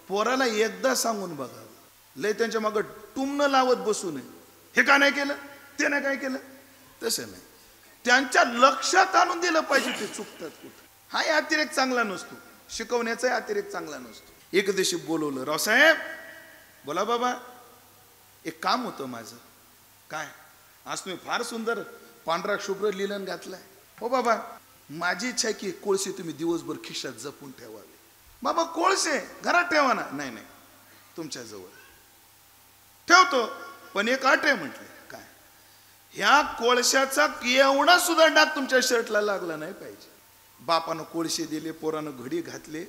पोराला एकदा सांगून बघा, लय त्यांच्या मागं टुमणं लावत बसू नये, हे का नाही केलं, ते नाही काय केलं, तसं नाही. त्यांच्या लक्षात आणून दिलं पाहिजे ते चुकतात कुठं. हाही अतिरेक चांगला नसतो, शिकवण्याचाही अतिरेक चांगला नसतो. एक दिवशी बोलवलं, रावसाहेब बोला बाबा, एक काम होतं माझं. काय? आज तुम्ही फार सुंदर पांढरा शुभ्र लिलन घातलाय. हो बाबा, माझी इच्छा आहे की कोळसे तुम्ही दिवसभर खिशात जपून ठेवावे. बाबा कोळसे घरात ठेवा ना. नाही नाही, तुमच्याजवळ ठेवतो, पण एक अट आहे. म्हटले काय? ह्या कोळशाचा एवढा सुद्धा डाग तुमच्या शर्टला लागला नाही पाहिजे. बापानं कोळसे दिले, पोरानं घडी घातले,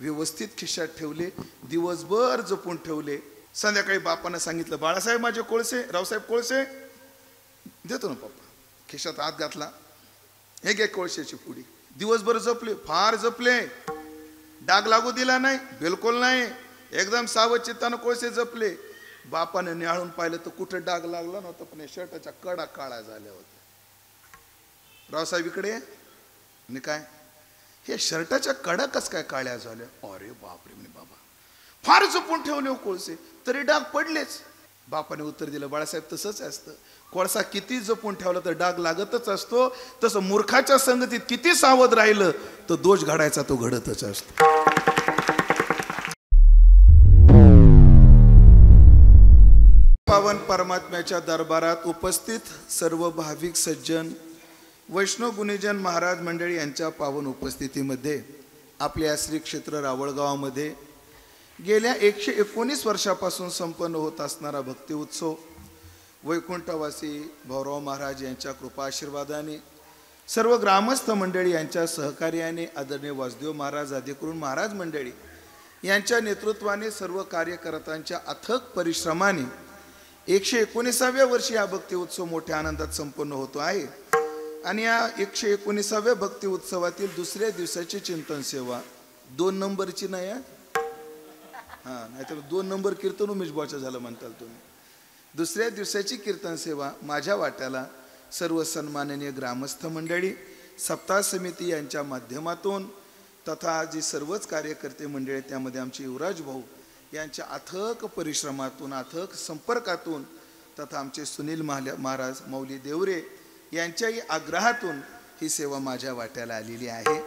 व्यवस्थित खिशात ठेवले, दिवसभर जपून ठेवले. संध्याकाळी बापानं सांगितलं, बाळासाहेब माझे कोळसे. रावसाहेब कोळसे देतो ना पप्पा. खिशात हात घातला, हे घे कोळशाची पुडी. दिवसभर जपले, फार जपले, डाग लागू दिला नाही, बिलकुल नाही. एकदम सावध चित्तानं कोळसे जपले. बापाने निहाळून पाहिलं तर कुठं डाग लागला नव्हता, पण शर्टाच्या कडा काळ्या झाल्या होत्या. रावसाहेब इकडे आणि काय, हे शर्टाच्या कडा कस काय काळ्या झाल्या? अरे बापरे म्हणे, बाबा फार जपून ठेवले हो कोळसे, तरी डाग पडलेच. बापाने उत्तर दिलं, बाळासाहेब तसंच असतं, कोळसा किती जपून ठेवला तर डाग लागतच असतो. तसं मूर्खाच्या संगतीत किती सावध राहिलं तर दोष घडायचा तो घडतच असतो. पावन परमात्म्याच्या दरबारात उपस्थित सर्व भाविक सज्जन, वैष्णव गुणीजन महाराज मंडळी यांच्या पावन उपस्थितीमध्ये आपल्या श्री क्षेत्र रावळगावामध्ये गेल्या 119 वर्षापासून संपन्न होत असणारा भक्ती उत्सव वैकुंठवासी भाऊराव महाराज यांच्या कृपा आशीर्वादाने, सर्व ग्रामस्थ मंडळी यांच्या सहकार्याने, आदरणीय वासुदेव महाराज अधिकृत महाराज मंडळी यांच्या नेतृत्वाने, सर्व कार्यकर्त्यांच्या अथक परिश्रमाने 119व्या वर्षी हा भक्ती उत्सव मोठ्या आनंदात संपन्न होतो आहे. आणि या 119व्या भक्ती उत्सवातील दुसऱ्या दिवसाची चिंतन सेवा 2 नंबरची नाही आहे, हां, नाहीतर 2 नंबर कीर्तन उमेश बॉचा झालं म्हणताल तुम्ही. दुसऱ्या दिवसाची कीर्तन सेवा माझ्या वाट्याला सर्व सन्माननीय ग्रामस्थ मंडळी, सप्ताह समिती यांच्या माध्यमातून तथा जी सर्वच कार्यकर्ते मंडळी, त्यामध्ये आमचे युवराज भाऊ यांच्या अथक परिश्रमातून, अथक संपर्कातून, तथा आमचे सुनील महाराज मौली देवरे यांच्याही आग्रहातून ही सेवा माझ्या वाट्याला आलेली आहे.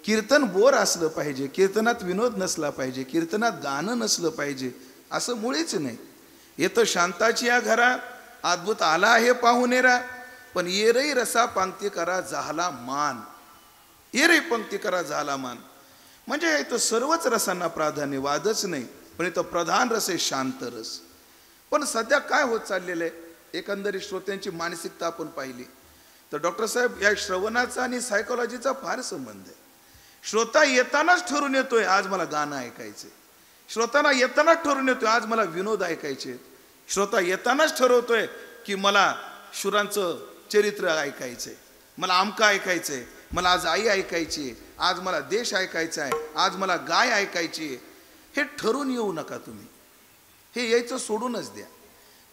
कीर्तन बोर असलं पाहिजे, कीर्तनात विनोद नसला पाहिजे, कीर्तनात गाणं नसलं पाहिजे असं मुळीच नाही. येतं शांताची या घरा, अद्भुत आला आहे पाहुणेरा, पण येरई रसा पंक्ती करा झाला मान. येरई पंक्ती करा झाला मान म्हणजे इथं सर्वच रसांना प्राधान्य, वादच नाही, पण इथं प्रधान रस आहे शांत रस. पण सध्या काय होत चाललेलं आहे, एकंदरीत श्रोत्यांची मानसिकता आपण पाहिली तर डॉक्टर साहेब, या श्रवणाचा आणि सायकोलॉजीचा फार संबंध आहे. श्रोता येतानाच ठरून येतोय आज मला गाणं ऐकायचंय, श्रोतांना येतानाच ठरून येतोय आज मला विनोद ऐकायचे, श्रोता येतानाच ठरवतोय की मला शुरांचं चरित्र ऐकायचंय, मला आमका ऐकायचंय, मला आज आई ऐकायची, आज मला देश ऐकायचा आहे, आज मला गाय ऐकायची आहे. हे ठरून येऊ नका तुम्ही, हे यायचं सोडूनच द्या.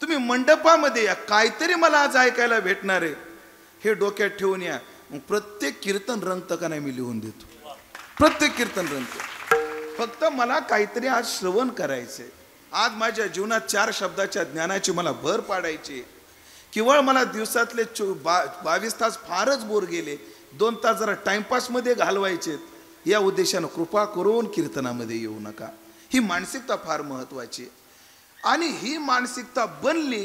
तुम्ही मंडपामध्ये या, काहीतरी मला आज ऐकायला भेटणार आहे हे डोक्यात ठेवून या. मग प्रत्येक कीर्तन रंगतं का नाही मी लिहून देतो, प्रत्येक कीर्तन रंगतं. फक्त मला काहीतरी आज श्रवण करायचंय, आज माझ्या जीवनात 4 शब्दाच्या ज्ञानाची मला भर पाडायची. केवळ मला दिवसातले 22 तास फारच बोर गेले, 2 तास जरा टाइमपासमध्ये घालवायचे, या उद्देशानं कृपा करून कीर्तनामध्ये येऊ नका. ही मानसिकता फार महत्वाची आहे. आणि ही मानसिकता बनली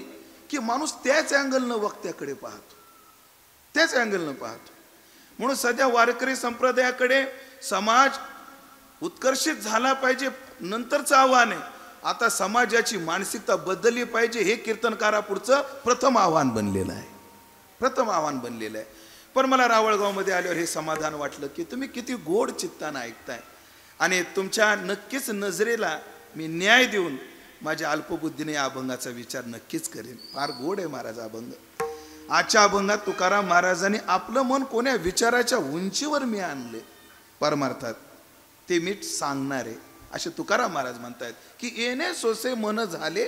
की माणूस त्याच अँगलनं वक्त्याकडे पाहतो, त्याच अँगलनं पाहतो. म्हणून सध्या वारकरी संप्रदायाकडे समाज उत्कर्षित झाला पाहिजे नंतरचं आव्हान आहे. आता समाजाची मानसिकता बदलली पाहिजे, हे कीर्तनकारापुढचं प्रथम आव्हान बनलेलं आहे, प्रथम आव्हान बनलेलं आहे. पण मला रावळगावमध्ये आल्यावर हे समाधान वाटलं की तुम्ही किती गोड चित्तानं ऐकताय आणि तुमच्या नक्कीच नजरेला मी न्याय देऊन माझ्या अल्पबुद्धीने या अभंगाचा विचार नक्कीच करेन. फार गोड आहे महाराज अभंग. आजच्या अभंगात तुकाराम महाराजांनी आपलं मन कोण्या विचाराच्या उंचीवर मी आणले परमार्थात ते मी सांगणार आहे असे तुकाराम महाराज म्हणतायत की येणे सोसे मन झाले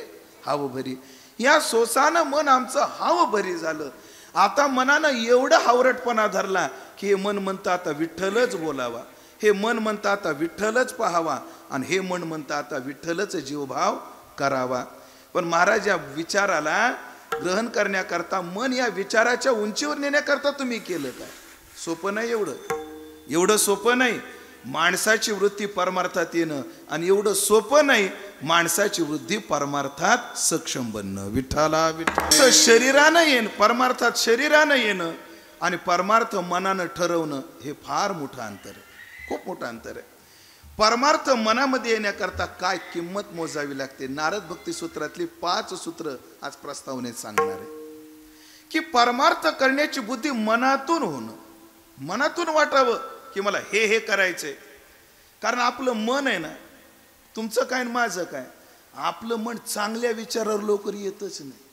हाव भरी. या सोसानं मन आमचं हाव भरी झालं. आता मनानं एवढं हावरटपणा धरला की हे मन म्हणतं आता विठ्ठलच बोलावा. हे मन म्हणतं आता विठ्ठलच पाहावा आणि हे मन म्हणतं आता विठ्ठलच जीवभाव करावा. पण महाराज या विचाराला ग्रहण करण्याकरता मन या विचाराच्या उंचीवर नेण्याकरता तुम्ही केलं काय? सोपं नाही. एवढं सोपं नाही माणसाची वृत्ती परमार्थात येणं, आणि एवढं सोपं नाही माणसाची वृत्ती परमार्थात सक्षम बनणं. विठ्ठला विठ्ठल शरीरानं येणं, परमार्थात शरीरानं येणं आणि परमार्थ मनानं ठरवणं हे फार मोठं अंतर आहे, खूप मोठं अंतर आहे. परमार्थ मनामध्ये येण्याकरता काय किंमत मोजावी लागते. नारद भक्ती सूत्रातली 5 सूत्र आज प्रस्तावनेत सांगणार आहे की परमार्थ करण्याची बुद्धी मनातून होणं, मनातून वाटावं की मला हे करायचंय. कारण आपलं मन आहे ना, तुमचं काय माझं काय, आपलं मन चांगल्या विचारावर लवकर येतच नाही.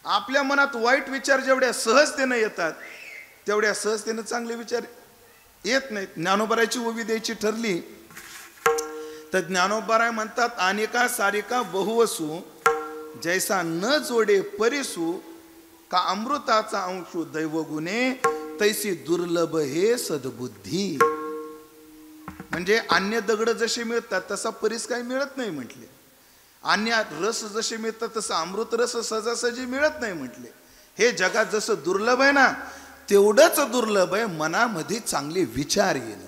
आपल्या मनात वाईट विचार जेवढ्या सहजतेनं येतात तेवढ्या सहजतेनं चांगले विचार येत नाहीत. ज्ञानोबाराची उभी द्यायची ठरली तर ज्ञानोबाराय म्हणतात, अनेका सारिका बहुवसू जैसा न जोडे परिसू का अमृताचा अंशू दैवगुणे तैसी दुर्लभ हे सद्बुद्धी. म्हणजे अन्य दगड जसे मिळतात तसा परीस काही मिळत नाही म्हटले. अन्य रस जसे मिळतात तसं अमृत रस सहजासहजी मिळत नाही म्हटले. हे जगात जसं दुर्लभ आहे ना, तेवढंच दुर्लभ आहे मनामध्ये चांगले विचार येणं.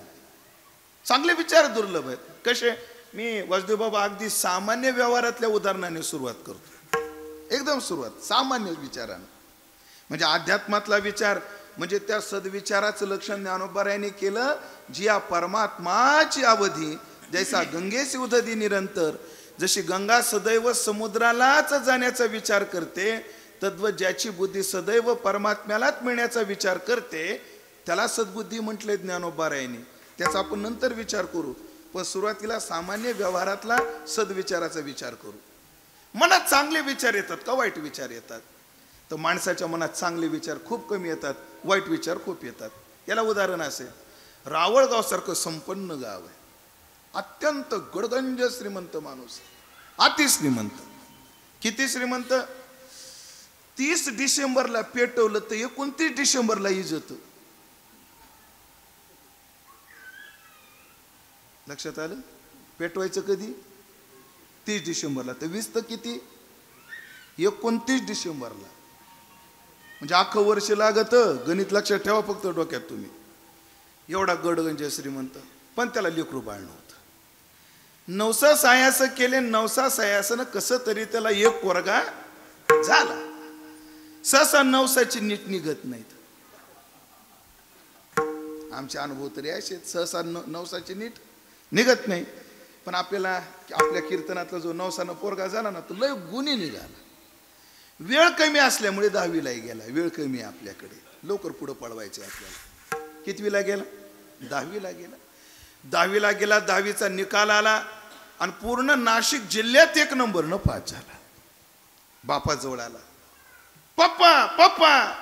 चांगले विचार दुर्लभ आहेत. कसे? मी वासुदेव बाबा अगदी सामान्य व्यवहारातल्या उदाहरणाने सुरुवात करतो. एकदम सुरुवात सामान्य विचारानं. म्हणजे अध्यात्मातला विचार म्हणजे त्या सद्विचाराचं लक्षण ज्ञानोबारायांनी केलं. जी या परमात्माची अवधी जैसा गंगेसी उदधी निरंतर, जशी गंगा सदैव समुद्रालाच जाण्याचा विचार करते, तद्वत ज्याची बुद्धी सदैव परमात्म्यालाच मिळण्याचा विचार करते त्याला सद्बुद्धी म्हटले ज्ञानोबारायांनी. त्याचा आपण नंतर विचार करू, पण सुरुवातीला सामान्य व्यवहारातला सद्विचाराचा विचार करू. मनात चांगले विचार येतात का वाईट विचार येतात? तर माणसाच्या मनात चांगले विचार खूप कमी येतात, वाईट विचार खूप येतात. याला उदाहरण असेल, रावळगाव सारखं संपन्न गाव आहे, अत्यंत गडगंज श्रीमंत माणूस, अति श्रीमंत. किती श्रीमंत? 30 डिसेंबरला पेटवलं तर 29 डिसेंबरला इजत. लक्षात आलं? पेटवायचं कधी? 30 डिसेंबरला. तर 20 तर किती? 29 डिसेंबरला. म्हणजे अख्खं वर्ष लागत. गणित लक्षात ठेवा फक्त डोक्यात तुम्ही. एवढा गडगंज श्रीमंत, पण त्याला लेकरू बाळ नव्हतं. नवसा सायास केले, नवसा सायासनं कसं तरी त्याला एक पोरगा झाला. सहसा नवसाची नीट निघत नाहीत. आमचे अनुभव तरी असे, सहसा नवसाची नीट निघत नाही. पण आपल्याला आपल्या कीर्तनातला जो नवसानं पोरगा झाला ना, तो लय गुणी निघाला. वेळ कमी असल्यामुळे 10वीलाही गेला. वेळ कमी आपल्याकडे, लवकर पुढं पळवायचे आपल्याला. कितवीला गेला? 10वीला गेला. 10वीला गेला, 10वीचा निकाल आला आणि पूर्ण नाशिक जिल्ह्यात 1 नंबरनं पास झाला. बापाजवळ आला, पप्पा पप्पा.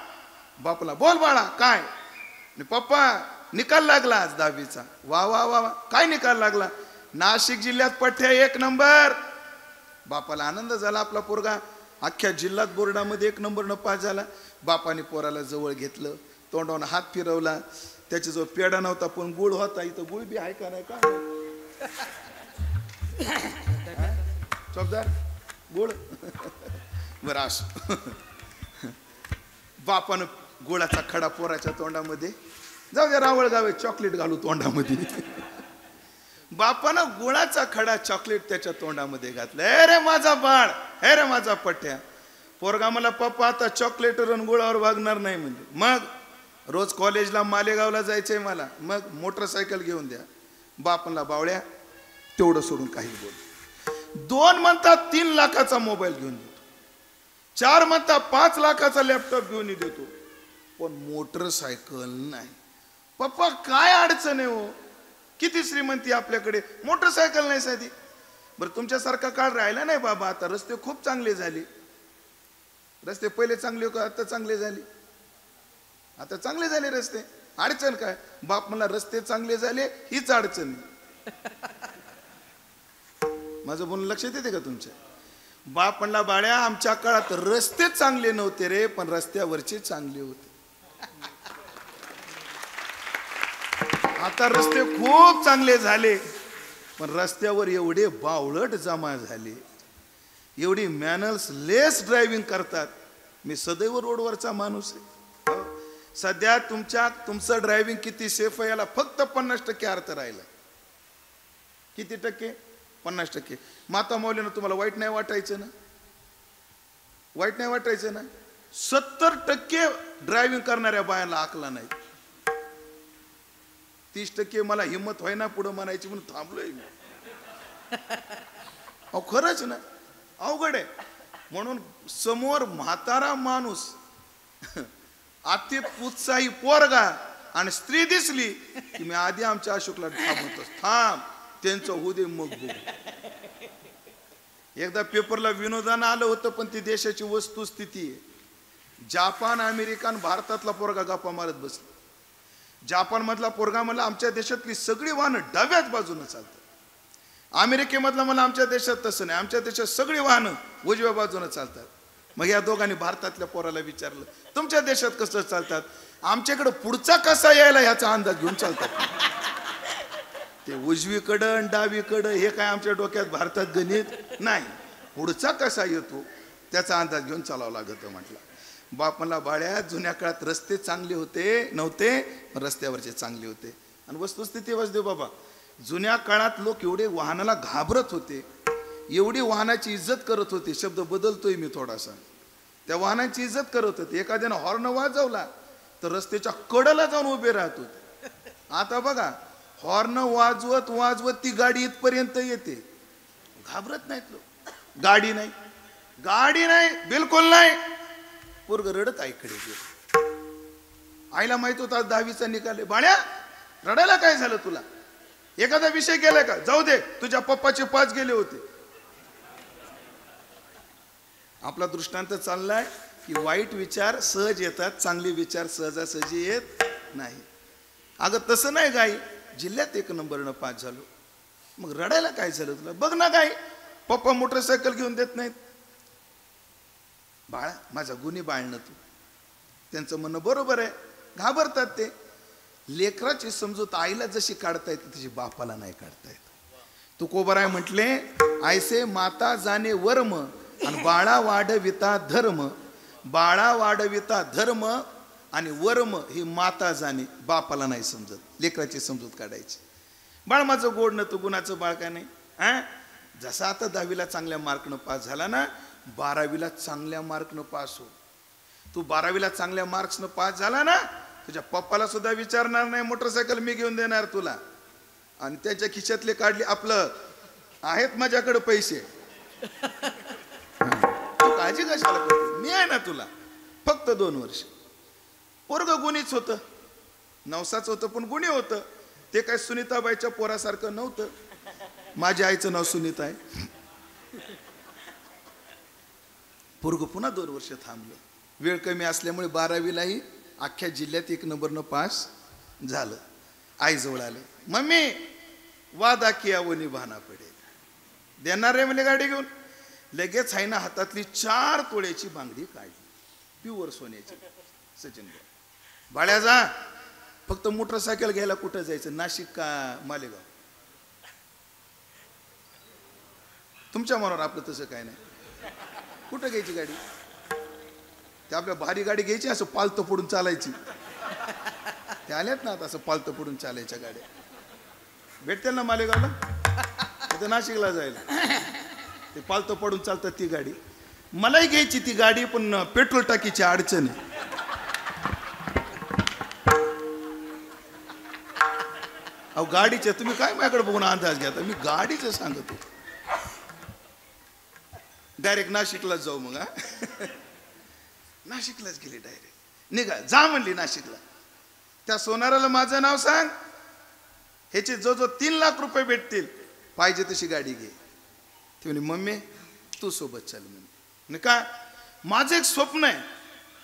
बापला, बोल बाळा काय? पप्पा निकाल लागला आज 10वीचा. वा वा वा वा. काय निकाल लागला? नाशिक जिल्ह्यात पठ्या 1 नंबर. बापाला आनंद झाला, आपला पोरगा अख्ख्या जिल्ह्यात बोर्डामध्ये 1 नंबरनं पास झाला. बापाने पोराला जवळ घेतलं, तोंडावर हात फिरवला. त्याच्याजवळ पेढा नव्हता पण गुळ होता. इथं गुळ बी आहे का नाही का? चौकदार गुळ बरं असो. बापानं गुळाचा खडा पोराच्या तोंडामध्ये, जाऊ द्या रावळगावे चॉकलेट घालू तोंडामध्ये. बापानं गुळाचा खडा चॉकलेट त्याच्या तोंडामध्ये घातलं. हे रे माझा बाळ, हे रे माझा पठ्या. पोरगा मला, पप्पा आता चॉकलेटवर आणि गुळावर वागणार नाही म्हणजे. मग रोज कॉलेजला मालेगावला जायचंय मला, मग मोटरसायकल घेऊन द्या. बापाला, बावळ्या तेवढं सोडून काही बोल. 2 म्हणतात 3 लाखाचा मोबाईल घेऊन देतो, 4 म्हणतात 5 लाखाचा लॅपटॉप घेऊन देतो, पण मोटरसायकल नाही. पप्पा काय अडचण आहे हो, किती श्रीमंती आपल्याकडे, मोटरसायकल नाही साधी. बरं तुमच्यासारखा काळ राहिला नाही बाबा, आता रस्ते खूप चांगले झाले. रस्ते पहिले चांगले होते, आता चांगले झाले. आता चांगले झाले रस्ते, अडचण काय? बाप मला रस्ते चांगले झाले हीच अडचण. माझं बोलणं लक्षात येते का तुमच्या? बाप म्हणला, बाळ्या आमच्या काळात रस्ते चांगले नव्हते रे, पण रस्त्यावरचे चांगले होते. आता रस्ते खूप चांगले झाले, पण रस्त्यावर एवढे बावळट जमा झाले, एवढी मॅनर्स लेस ड्रायव्हिंग करतात. मी सदैव रोडवरचा माणूस आहे. सध्या तुमचं ड्रायव्हिंग किती सेफ आहे याला फक्त 50% अर्थ राहिला. किती टक्के? 50%. माता मौलीनं तुम्हाला वाईट नाही वाटायचं ना? वाईट नाही वाटायचं ना? 70% ड्रायव्हिंग करणाऱ्या बायांना आकला नाही. 30% मला हिंमत व्हायना पुढं म्हणायची म्हणून थांबलोय मी. अहो खरंच ना, अवघड आहे. म्हणून समोर म्हातारा माणूस, अति उत्साही पोरगा आणि स्त्री दिसली की मी आधी आमच्या अशोकला थांबवतो, थांब त्यांचं होऊ दे मग बघू. एकदा पेपरला विनोदानं आलं होतं, पण ती देशाची वस्तुस्थिती आहे. जापान, अमेरिका आणि भारतातला पोरगा गप्पा मारत बसला. जापान मधला पोरगा म्हणला आमच्या देशातली सगळी वाहनं डाव्याच बाजूने चालतात. अमेरिकेमधला मला आमच्या देशात तसं नाही, आमच्या देशात सगळी वाहनं उजव्या बाजूने चालतात. मग या दोघांनी भारतातल्या पोराला विचारलं तुमच्या देशात कसं चालतात? आमच्याकडे पुढचा कसा यायला ह्याचा अंदाज घेऊन चालतात. ते उजवीकडं डावीकडं हे काय आमच्या डोक्यात भारतात गणित नाही, पुढचा कसा येतो त्याचा अंदाज घेऊन चालावं लागतं. म्हटलं बाप मला बाळ्या, जुन्या काळात रस्ते चांगले होते नव्हते, रस्त्यावरचे चांगले होते. आणि वस्तुस्थिती वाजदेव बाबा, जुन्या काळात लोक एवढे वाहनाला घाबरत होते, एवढी वाहनाची इज्जत करत होते. शब्द बदलतोय मी थोडासा. त्या वाहनाची इज्जत करत होते. एखाद्यानं हॉर्न वाजवला तर रस्त्याच्या कडेला जाऊन उभे राहत होते. आता बघा, हॉर्न वाजवत वाजवत ती गाडी इथपर्यंत येते, घाबरत नाहीत लोक. गाडी नाही, गाडी नाही, बिलकुल नाही. पोरग रडत आईकडे गेलं. आईला माहित होता 10वीचा निकाल. बाळ्या रडायला काय झालं तुला? एखादा विषय गेलाय का? जाऊ दे, तुझ्या पप्पाचे 5 गेले होते. आपला दृष्टांत चाललाय की वाईट विचार सहज येतात, चांगले विचार सहजासहजी येत नाही. अगं तसं नाही गाई, जिल्ह्यात 1 नंबरनं पास झालो. मग रडायला काय झालं तुला? बघ ना गाई, पप्पा मोटरसायकल घेऊन देत नाहीत. बाळा माझा गुन्हे बाळणं तू. त्यांचं म्हणणं बरोबर आहे, घाबरतात ते. लेकराची समजूत आईला जशी काढता येते तशी बापाला नाही काढता येत. तुकोबराय म्हटले, ऐसे माता जाणे वर्म आणि बाळा वाढविता धर्म. बाळा वाढविता धर्म आणि वर्म ही माता जाणे, बापाला नाही समजत. लेकराची समजूत काढायची. बाळ माझं गोड न तू गुणाचं बाळ काय नाही. जसा आता 10वीला चांगल्या मार्कनं पास झाला ना, 12वीला चांगल्या मार्कनं पास हो. तू 12वीला चांगल्या मार्क्सनं पास झाला ना, तुझ्या पप्पाला सुद्धा विचारणार नाही, मोटरसायकल मी घेऊन देणार तुला. आणि त्याच्या खिशातले काढले, आपलं आहेत माझ्याकडे पैसे, तू काळजी कशाला करतो, मी आहे ना तुला. फक्त 2 वर्ष. पोरग गुणीच होतं, नवसाच होतं, पण गुणी होतं. ते काय सुनीताबाईच्या पोरासारखं नव्हतं. माझ्या आईचं नाव सुनीता आहे. पोरग पुन्हा 2 वर्ष थांबलं. वेळ कमी असल्यामुळे 12वीलाही अख्ख्या जिल्ह्यात 1 नंबरनं पास झालं. आईजवळ आले, मम्मी वादा किया वो निभाना पडेल. देणार रे म्हणजे गाडी घेऊन. लगेच आहे ना हातातली 4 तोळ्याची बांगडी काढली, प्युअर सोन्याची. सचिन बाळ्या जा, फक्त मोटरसायकल घ्यायला कुठं जायचं? नाशिक का मालेगाव? तुमच्या मनावर, आपलं तसं काय नाही. कुठं घ्यायची गाडी? ते आपल्या भारी गाडी घ्यायची, असं पालतं पडून चालायची. ते आल्यात ना आता असं पालतं पडून चालायच्या गाड्या भेटतील ना मालेगावला, तिथे नाशिकला जायला. ते पालतं पडून चालतात ती गाडी. मलाही घ्यायची ती गाडी, पण पेट्रोल टाकीची अडचण आहे. अहो गाडीच्या तुम्ही काय माझ्याकडे बघून अंदाज घ्या? मी गाडीचं सांगतो. डायरेक्ट नाशिकलाच जाऊ मग. नाशिकलाच गेले डायरेक्ट. निघा जा म्हणली नाशिकला. त्या सोनाराला माझं नाव सांग, ह्याचे जो 3 लाख रुपये भेटतील, पाहिजे तशी गाडी घे. ती म्हणे मम्मी तू सोबत चल म्हणे. का? माझं एक स्वप्न आहे,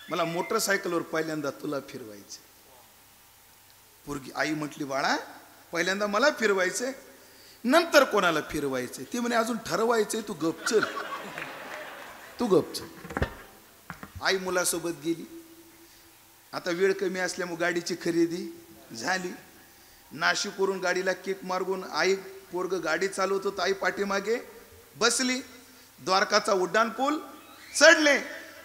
मला मोटरसायकलवर पहिल्यांदा तुला फिरवायचं. पोरगी आई म्हटली बाळा पहिल्यांदा मला फिरवायचंय, नंतर कोणाला फिरवायचंय. ती म्हणे अजून ठरवायचंय, तू गप चल, तू गप चल. आई मुलासोबत गेली. आता वेळ कमी असल्यामुळे गाडीची खरेदी झाली. नाशिकवरून गाडीला किक मारून आई पोरग गाडी चालवत होत, आई पाठीमागे बसली, द्वारकाचा उड्डाण पूल चढले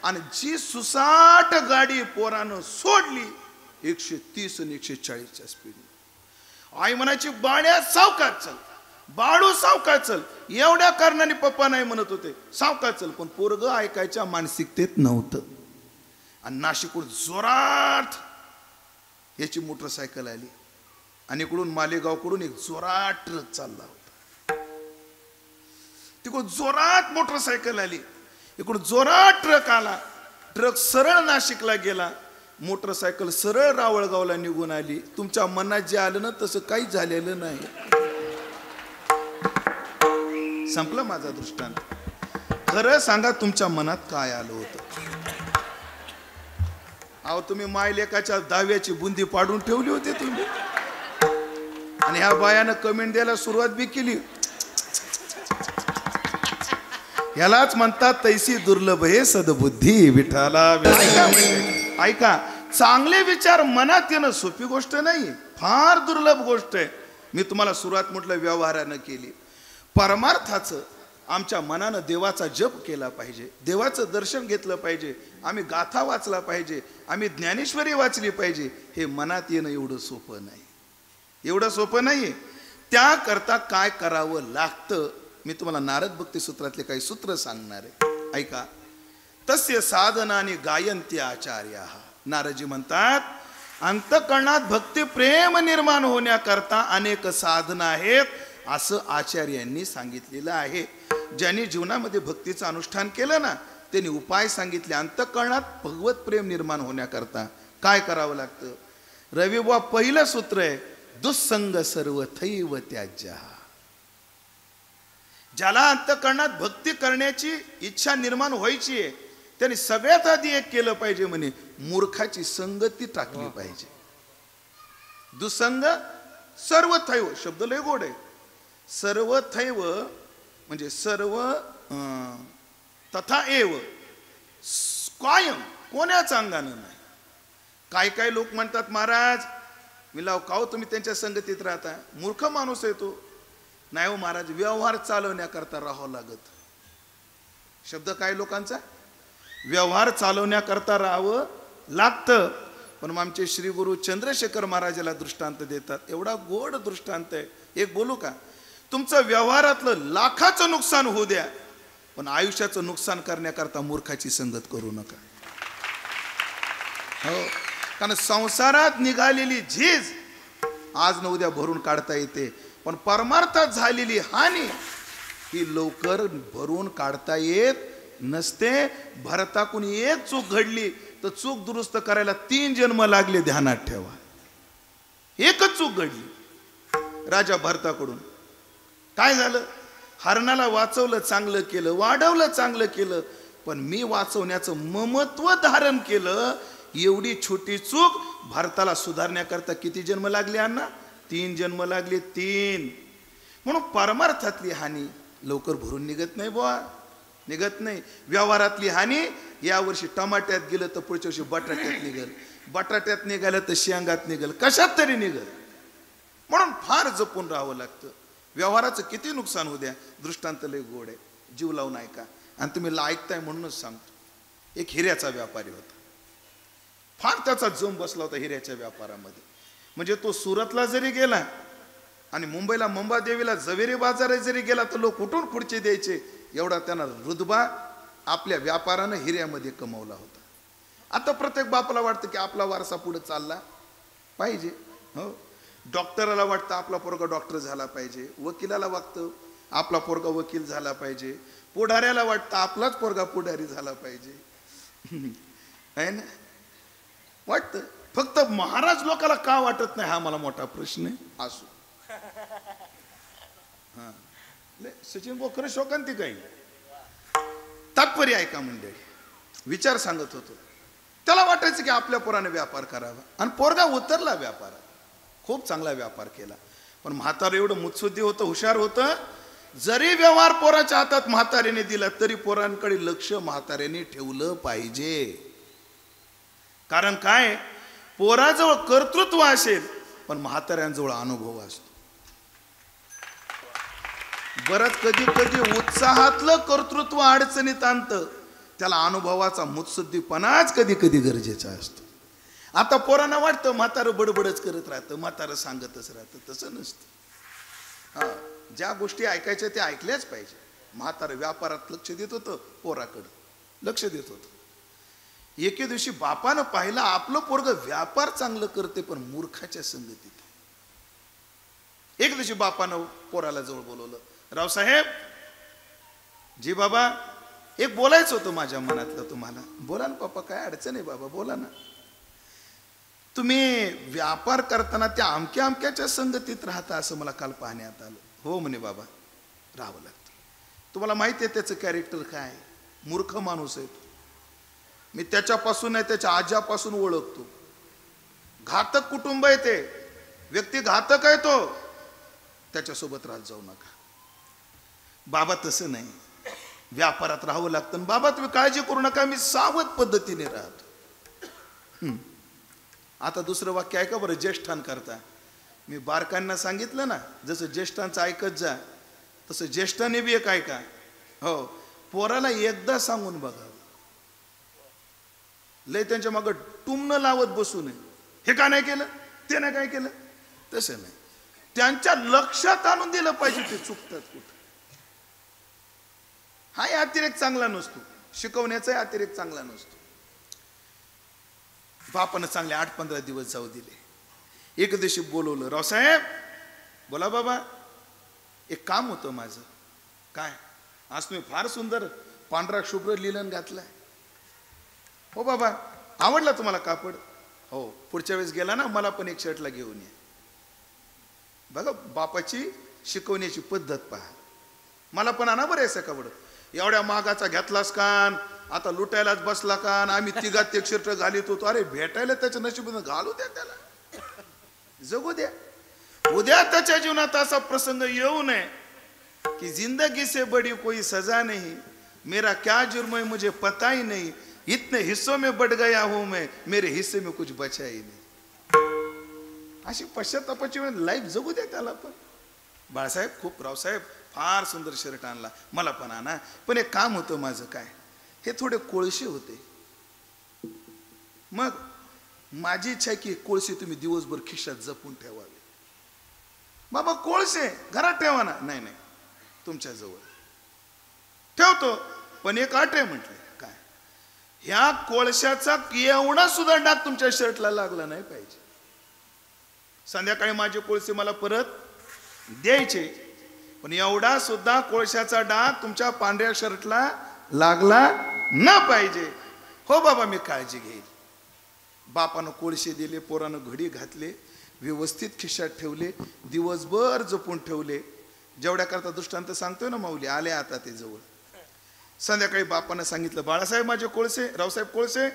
आणि जी सुसाट गाडी पोरानं सोडली 130 आणि 140च्या स्पीड. आई म्हणायची बाळ्या सावकाश चल, बाळू सावकाश चल. एवढ्या कारणाने पप्पा नाही म्हणत होते सावकाश चल, पण पोरग ऐकायच्या मानसिकतेत नव्हतं. आणि नाशिकवरून जोरात याची मोटरसायकल आली आणि इकडून मालेगावकडून एक जोरात ट्रक चालला होता. तिकडून जोरात मोटरसायकल आली, इकडून जोरात ट्रक आला. ट्रक सरळ नाशिकला गेला, मोटरसायकल सरळ रावळगावला निघून आली. तुमच्या मनात जे आलं ना तसं काही झालेलं नाही. संपलं माझा दृष्टांत. खरं सांगा तुमच्या मनात काय आलं होतं. अहो तुम्ही मायलेकाच्या दाव्याची बुंदी पाडून ठेवली होती तुम्ही. आणि ह्या बायानं कमेंट द्यायला सुरुवात बी केली. यालाच म्हणतात तैसी दुर्लभ हे सद्बुद्धी विठाला. ऐका, चांगले विचार मनात येणं सोपी गोष्ट नाही, फार दुर्लभ गोष्ट आहे. मी तुम्हाला सुरुवात म्हटलं व्यवहारानं केली. परमार्थाचं आमच्या मनानं देवाचा जप केला पाहिजे, देवाचं दर्शन घेतलं पाहिजे, आम्ही गाथा वाचला पाहिजे, आम्ही ज्ञानेश्वरी वाचली पाहिजे. हे मनात येणं एवढं सोपं नाही, एवढं सोपं नाहीये. त्याकरता काय करावं लागतं मी तुम्हाला नारद भक्ती सूत्रातले काही सूत्र सांगणार आहे. ऐका. तस्य साधनाने गायन्ति आचार्या. नारदजी म्हणतात अंतःकरणात भक्ती प्रेम निर्माण होण्याकरता अनेक साधना आहेत असं आचार्यांनी सांगितलेलं आहे. ज्यांनी जीवनामध्ये भक्तीचं अनुष्ठान केलं ना त्यांनी उपाय सांगितले. अंतःकरणात भगवत प्रेम निर्माण होण्याकरता काय करावं लागतं. रविबुवा पहिलं सूत्र आहे दुस्संग सर्वथैव त्याज्य. ज्याला अंतःकरणात भक्ती करण्याची इच्छा निर्माण व्हायची आहे त्यांनी सगळ्यात आधी एक केलं पाहिजे म्हणे मूर्खाची संगती टाकली पाहिजे. दुसंग सर्वथैव शब्द लय गोड आहे. सर्वथैव म्हणजे सर्व तथा एव कायम कोणाच अंगानं नाही. काय काय लोक म्हणतात महाराज मी लाव काव तुम्ही त्यांच्या संगतीत राहता, मूर्ख माणूस आहे तो. नाही हो महाराज, व्यवहार चालवण्याकरता राहावं लागत. शब्द काय लोकांचा, व्यवहार चालवण्याकरता राहावं लागतं. पण मग आमचे श्री गुरु चंद्रशेखर महाराजाला दृष्टांत देतात, एवढा गोड दृष्टांत आहे. एक बोलू का, तुमचं व्यवहारातलं लाखाचं नुकसान होऊ द्या पण आयुष्याचं नुकसान करण्याकरता मूर्खाची संगत करू नका. हो, कारण संसारात निघालेली झीज आज न उद्या भरून काढता येते, पण परमार्थात झालेली हानी ही लवकर भरून काढता येत नसते. भरताकडून एक चूक घडली तर चूक दुरुस्त करायला 3 जन्म लागले, ध्यानात ठेवा. एकच चूक घडली राजा भरताकडून. काय झालं, हरणाला वाचवलं चांगलं केलं, वाढवलं चांगलं केलं, पण मी वाचवण्याचं ममत्व धारण केलं. एवढी छोटी चूक भारताला सुधारण्याकरता किती जन्म लागले अण्णा, 3 जन्म लागले, 3. म्हणून परमार्थातली हानी लवकर भरून निघत नाही बुवा, निघत नाही. व्यवहारातली हानी यावर्षी टमाट्यात गेलं तर पुढच्या वर्षी बटाट्यात निघल, बटाट्यात निघालं तर शेंगात निघल, कशात तरी निघल. म्हणून फार जपून राहावं लागतं. व्यवहाराचं किती नुकसान होऊ द्या. दृष्टांत लय गोड आहे, जीव लावून ऐका. आणि तुम्ही ऐकताय म्हणूनच सांगतो. एक हिऱ्याचा व्यापारी होता, फार त्याचा जम बसला होता हिऱ्याच्या व्यापारामध्ये. म्हणजे तो सुरतला जरी गेला आणि मुंबईला मुंबादेवीला जवेरी बाजारात जरी गेला तर लोक कुठून पुढचे द्यायचे, एवढा त्यांना रुतबा आपल्या व्यापारानं हिऱ्यामध्ये कमवला होता. आता प्रत्येक बापाला वाटतं की आपला वारसा पुढे चालला पाहिजे. हो, डॉक्टराला वाटतं आपला पोरगा डॉक्टर झाला पाहिजे, वकिलाला वाटतं आपला पोरगा वकील झाला पाहिजे, पुढाऱ्याला वाटतं आपलाच पोरगा पुढारी झाला पाहिजे. आहे ना, वाटतं. फक्त महाराज लोकाला का वाटत नाही हा मला मोठा प्रश्न आहे. असो, हा सचिन बोखरे शोकांती काही तात्पर्य ऐका मंडळी. विचार सांगत होतो, त्याला वाटायचं की आपल्या पोराने व्यापार करावा आणि पोरगा उतरला व्यापारात, खूप चांगला व्यापार केला. पण म्हातारं एवढं मुत्सुद्धी होतं, हुशार होतं, जरी व्यवहार पोराच्या हातात म्हाताऱ्याने दिला तरी पोरांकडे लक्ष म्हाताऱ्याने ठेवलं पाहिजे. कारण काय, पोराजवळ कर्तृत्व असेल पण म्हाताऱ्यांजवळ अनुभव असतो. बरंच कधी कधी उत्साहातलं कर्तृत्व अडचणीत आणतं, त्याला अनुभवाचा मुत्सद्दीपणाच कधी कधी गरजेचा असतो. आता पोरांना वाटतं म्हातारं बडबडच करत राहतं, म्हातारं सांगतच राहतं. तसं नसतं. हा, ज्या गोष्टी ऐकायच्या त्या ऐकल्याच पाहिजे. म्हातारं व्यापारात लक्ष देत होतं, पोराकडं लक्ष देत होतं. एके दिवशी बापानं पाहिलं आपलं पोरग व्यापार चांगलं करते पण मूर्खाच्या संगतीत. एक दिवशी बापानं पोराला जवळ बोलवलं. रावसाहेब, जी बाबा, एक बोलायचं होतं माझ्या मनातलं तुम्हाला. बोला ना पप्पा, काय अडचण आहे बाबा, बोला ना. तुम्ही व्यापार करताना त्या अमक्या अमक्याच्या संगतीत राहता असं मला काल पाहण्यात आलं. हो म्हणे बाबा, राहावं लागतं. तुम्हाला माहिती आहे त्याचं कॅरेक्टर काय? मूर्ख माणूस आहे तो. मी त्याच्यापासून नाही, त्याच्या आज्यापासून ओळखतो. घातक कुटुंब आहे ते, व्यक्ती घातक आहे तो, त्याच्यासोबत राहत जाऊ नका. बाबा तसं नाही, व्यापारात राहावं लागतं. बाबा तुम्ही काळजी करू नका, मी सावध पद्धतीने राहतो. आता दुसरं वाक्य ऐका बरं, ज्येष्ठांकरता. मी बारकांना सांगितलं ना, जसं ज्येष्ठांचं ऐकत जा तसं ज्येष्ठाने बी एक ऐका. हो, पोराला एकदा सांगून बघा, लय त्यांच्या मागं टुमणं लावत बसू नये. हे का नाही केलं, ते नाही काय केलं, तसं नाही. त्यांच्या लक्षात आणून दिलं पाहिजे ते चुकतात कुठं. हाही अतिरेक चांगला नसतो, शिकवण्याचाही अतिरेक चांगला नसतो. बापानं चांगले 8-15 दिवस जाऊ दिले. एक दिवशी बोलवलं. रावसाहेब, बोला बाबा, एक काम होतं माझं. काय? आज तुम्ही फार सुंदर पांढरा शुभ्र लिलन घातलाय. हो बाबा, आवडला तुम्हाला कापड? हो, पुढच्या वेळेस गेला ना मला पण एक शर्टला घेऊन या. बघा बापाची शिकवण्याची पद्धत पहा. मला पण आणा बरं असं कापड. एवढ्या महागाचा घेतलास कान, आता लुटायलाच बसला कान. आम्ही तिघात एक शर्ट घालीत होतो. अरे भेटायला त्याच्या नशिबीनं घालू द्या त्याला, जगू द्या. उद्या त्याच्या जीवनात असा प्रसंग येऊ नये कि जिंदगी से बड़ी कोई सजा नहीं, मेरा क्या जुर्म है मुझे पता ही नहीं, इतने हिस्सों में बढ़ गया हूं मैं, मेरे हिस्से में कुछ बचा ही नहीं. अशी पश्चातापाची लाईफ जगू द्या त्याला. पण बाळासाहेब, खूप रावसाहेब फार सुंदर शर्ट आणला, मला पण आणा. पण एक काम होतं माझं. काय? हे थोडे कोळसे होते. मग माझी इच्छा आहे की कोळसे तुम्ही दिवसभर खिशात जपून ठेवावे. बाबा, कोळसे घरात ठेवा ना. नाही नाही, तुमच्या जवळ ठेवतो, पण एक अट आहे म्हटले. काय? ह्या कोळशाचा एवढा सुद्धा डाग तुमच्या शर्टला लागला नाही पाहिजे. संध्याकाळी माझे कोळसे मला परत द्यायचे, पण एवढा सुद्धा कोळशाचा डाग तुमच्या पांढऱ्या शर्टला लागला न पाहिजे. हो बाबा, मी काळजी घेईल. बापानं कोळसे दिले, पोरानं घडी घातले, व्यवस्थित खिशात ठेवले, दिवसभर जपून ठेवले. जेवढ्या करता दृष्टांत सांगतोय ना माऊली, आले आता ते जवळ. संध्याकाळी बापानं सांगितलं, बाळासाहेब माझे कोळसे. रावसाहेब, कोळसे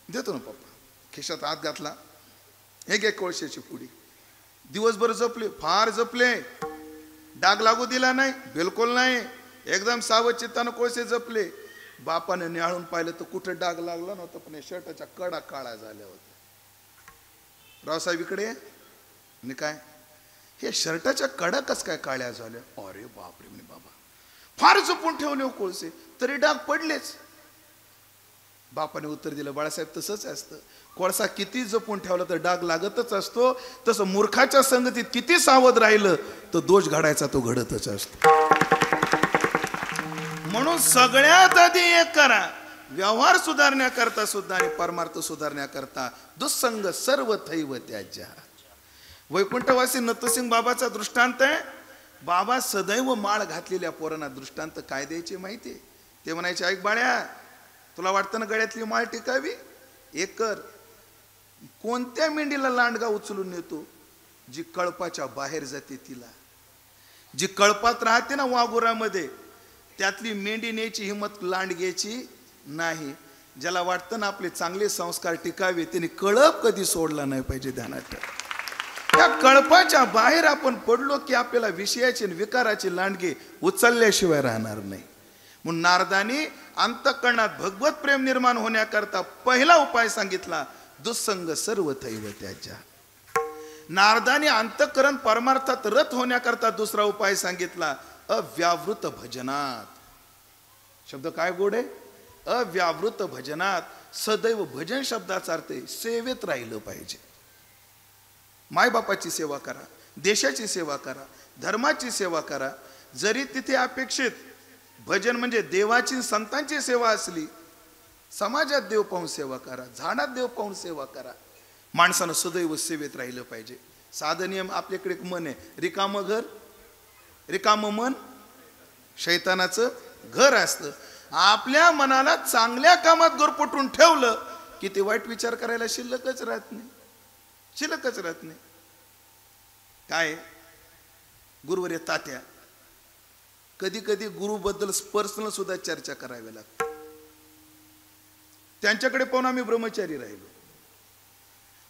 देतो ना पप्पा. खिशात हात घातला, हे घे कोळशाची पुडी. दिवसभर जपले, फार जपले. डाग लागू दिला नाही, बिलकुल नाही. एकदम सावध चित्तानं कोळसे जपले. बापाने निहाळून पाहिलं तर कुठं डाग लागला नव्हता, पण शर्टाच्या कडा काळा झाल्या होत्या. रावसाहेब इकडे. आणि काय? हे शर्टाच्या कडा कस काय काळ्या झाल्या? अरे बापरे म्हणे बाबा, फार जपून ठेवले हो कोळसे, तरी डाग पडलेच. बापाने उत्तर दिलं, बाळासाहेब तसंच असतं. कोळसा किती जपून ठेवला तर डाग लागतच असतो. तसं मूर्खाच्या संगतीत किती सावध राहिलं तर दोष घडायचा तो घडतच असतो. म्हणून सगळ्यात आधी एक करा, व्यवहार सुधारण्याकरता सुद्धा आणि परमार्थ सुधारण्याकरता दुस्संग सर्व थैव त्याज्या. वैकुंठवासी नतसिंग बाबाचा दृष्टांत आहे. बाबा सदैव माळ घातलेल्या पोरांना दृष्टांत काय द्यायचे माहितीये? ते म्हणायचे, ऐक बाळ्या, तुला वाटतं ना गळ्यातली माळ टिकावी? एक कर, कोणत्या मेंढीला लांडगा उचलून नेतो? जी कळपाच्या बाहेर जाते तिला. जी कळपात राहते ना वाघुरामध्ये, त्यातली मेंढी न्यायची हिंमत लांडग्याची नाही. ज्याला वाटतं ना आपले चांगले संस्कार टिकावे, त्यांनी कळप कधी सोडला नाही पाहिजे. ध्यानात ठेवा. त्या कळपाच्या बाहेर आपण पडलो की आपल्याला विषयाचे आणि विकाराचे लांडगे उचलल्याशिवाय राहणार नाही. म्हणून नारदाने अंतःकरणात भगवत प्रेम निर्माण होण्याकरता पहिला उपाय सांगितला, दुस्संग सर्व थैव त्याज्या. नारदाने अंतःकरण परमार्थात रत होण्याकरता दुसरा उपाय सांगितला, अव्यावृत भजनात. शब्द काय गोड आहे, अव्यावृत भजनात. सदैव भजन शब्दाचा अर्थ सेवेत राहिलं पाहिजे. मायबापाची सेवा करा, देशाची सेवा करा, धर्माची सेवा करा. जरी तिथे अपेक्षित भजन म्हणजे देवाची संतांची सेवा असली, समाजात देव पाहून सेवा करा, झाडात देव पाहून सेवा करा. माणसानं सदैव सेवेत राहिलं पाहिजे. साधा नियम आपल्याकडे एक मन आहे, रिकाम घर रिकाम मन शैतानाचं घर असतं. आपल्या मनाला चांगल्या कामात गुरफटून ठेवलं की ते वाईट विचार करायला शिल्लकच राहत नाही, शिल्लकच राहत नाही. काय गुरुवर्य तात्या, कधी कधी गुरुबद्दल पर्सनल सुद्धा चर्चा करावी लागते. त्यांच्याकडे पाहून आम्ही ब्रह्मचारी राहिलो.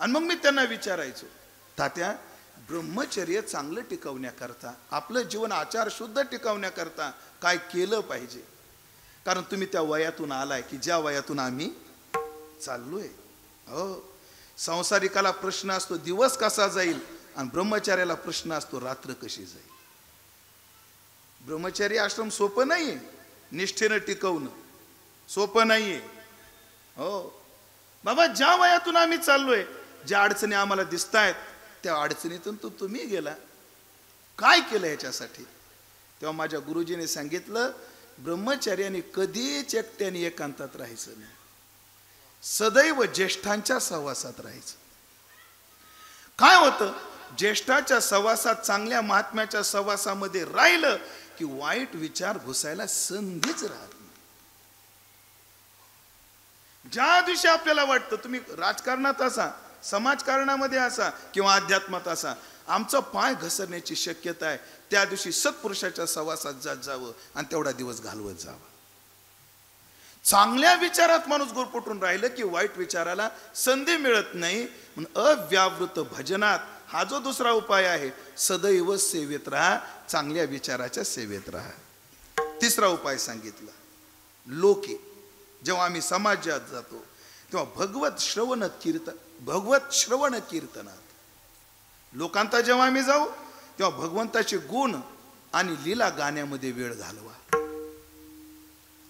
आणि मग मी त्यांना विचारायचो, तात्या ब्रह्मचर्य चांगलं टिकवण्याकरता, आपलं जीवन आचार शुद्ध टिकवण्याकरता काय केलं पाहिजे? कारण तुम्ही त्या वयातून आलाय की ज्या वयातून आम्ही चाललोय. हो, संसारिकाला प्रश्न असतो दिवस कसा जाईल, आणि ब्रह्मचार्याला प्रश्न असतो रात्र कशी जाईल. ब्रह्मचारी आश्रम सोपं नाहीये, निष्ठेनं टिकवणं सोपं नाहीये. हो बाबा, ज्या वयातून आम्ही चाललोय, ज्या अडचणी आम्हाला दिसतायत, त्या अडचणीतून तुम्ही गेला, काय केलं ह्याच्यासाठी? तेव्हा माझ्या गुरुजीने सांगितलं, ब्रह्मचार्याने कधीच एकट्याने एकांतात राहायचं नाही, सदैव ज्येष्ठांच्या सहवासात राहायचं. काय होतं, ज्येष्ठाच्या सहवासात, चांगल्या महात्म्याच्या सहवासामध्ये राहिलं की वाईट विचार घुसायला संधीच राहत नाही. ज्या दिवशी आपल्याला वाटतं, तुम्ही राजकारणात असा, समाजकारणामध्ये असा किंवा अध्यात्मात असा, आमचा पाय घसरण्याची शक्यता आहे, त्या दिवशी सत्पुरुषाच्या सहवासात जात जावं आणि तेवढा दिवस घालवत जावं. चांगल्या विचारात माणूस गुरफटून राहिलं की वाईट विचाराला संधी मिळत नाही. म्हणून अव्यावृत भजनात हा जो दुसरा उपाय आहे, सदैव सेवेत राहा, चांगल्या विचाराच्या सेवेत राहा. तिसरा उपाय सांगितला, लोके. जेव्हा आम्ही समाजात जातो तेव्हा भगवत श्रवण कीर्तनात, लोकांता जेव्हा आम्ही जाऊ तेव्हा भगवंताचे गुण आणि लीला गाण्यामध्ये वेळ घालवा.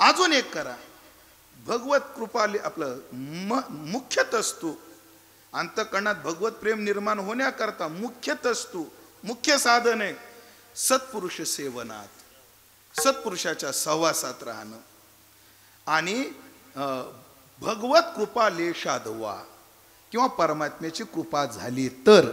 अजून एक करा, भगवत कृपा आपलं मुख्यतस्तु, अंतःकरणात भगवत प्रेम निर्माण होण्याकरता मुख्यतस्तु, मुख्य साधन आहे सत्पुरुष सेवनात, सत्पुरुषाच्या सहवासात राहणं. आणि भगवत कृपा लेशादवा, किंवा परमात्म्याची कृपा झाली तर,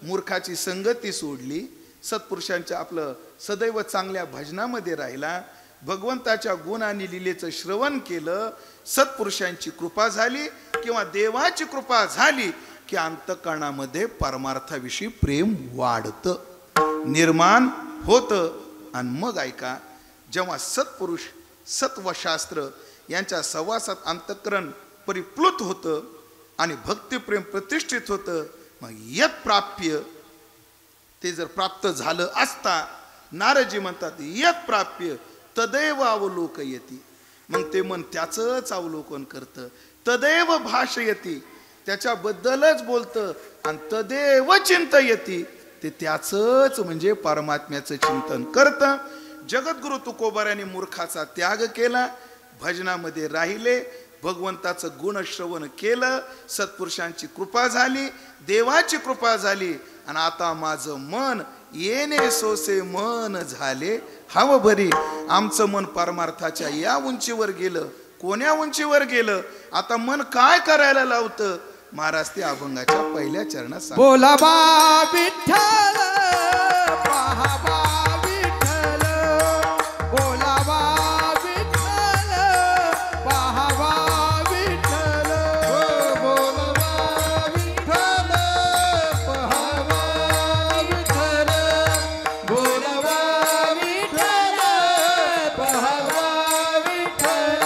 मूर्खाची संगती सोडली, सत्पुरुषांच्या आपलं सदैव चांगल्या भजनामध्ये राहिला, भगवंताच्या गुण आणि लीलेचं श्रवण केलं, सत्पुरुषांची कृपा झाली किंवा देवाची कृपा झाली की अंतःकरणामध्ये परमार्थाविषयी प्रेम वाढतं, निर्माण होतं. आणि मग ऐका, जेव्हा सत्पुरुष सत्वशास्त्र यांच्या सहवासात अंतःकरण परिप्लुत होतं आणि भक्तिप्रेम प्रतिष्ठित होतं, मग यत प्राप्य, ते जर प्राप्त झालं असता, नारदजी म्हणतात यत प्राप्य तदैव अवलोकयती. मग ते मन त्याचंच अवलोकन करतं, तदैव भाषयती, त्याच्याबद्दलच बोलतं, आणि तदैव चिंतयती, ते त्याचंच म्हणजे परमात्म्याचं चिंतन करतं. जगद्गुरु तुकोबाराने मूर्खाचा त्याग केला, भजनामध्ये राहिले, भगवंताचं गुणश्रवण केलं, सत्पुरुषांची कृपा झाली, देवाची कृपा झाली, आणि आता माझं मन येणे सोसे मन झाले हवं भरी. आमचं मन परमार्थाच्या या उंचीवर गेलं. कोण्या उंचीवर गेलं? आता मन काय करायला लावतं? महाराज ते अभंगाच्या पहिल्या चरणात सांगतात, बोला बा विठ्ठल, पहा बा विठ्ठल, बोला बा विठ्ठल, पहा बा विठ्ठल, बोला बा विठ्ठल, पहा बा विठ्ठल, बोला बा विठ्ठल, पहा बा विठ्ठल,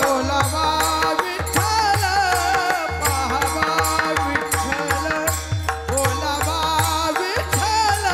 बोला बा विठ्ठल, पहा बा विठ्ठल, बोला बा विठ्ठल,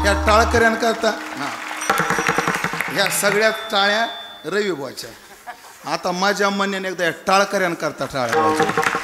या टाळकऱ्यांकरता हां ह्या सगळ्या टाळ्या रविबाच्या. आता माझ्या म्हणण्याने एकदा या टाळकऱ्यांकरता टाळ्या वाजवा.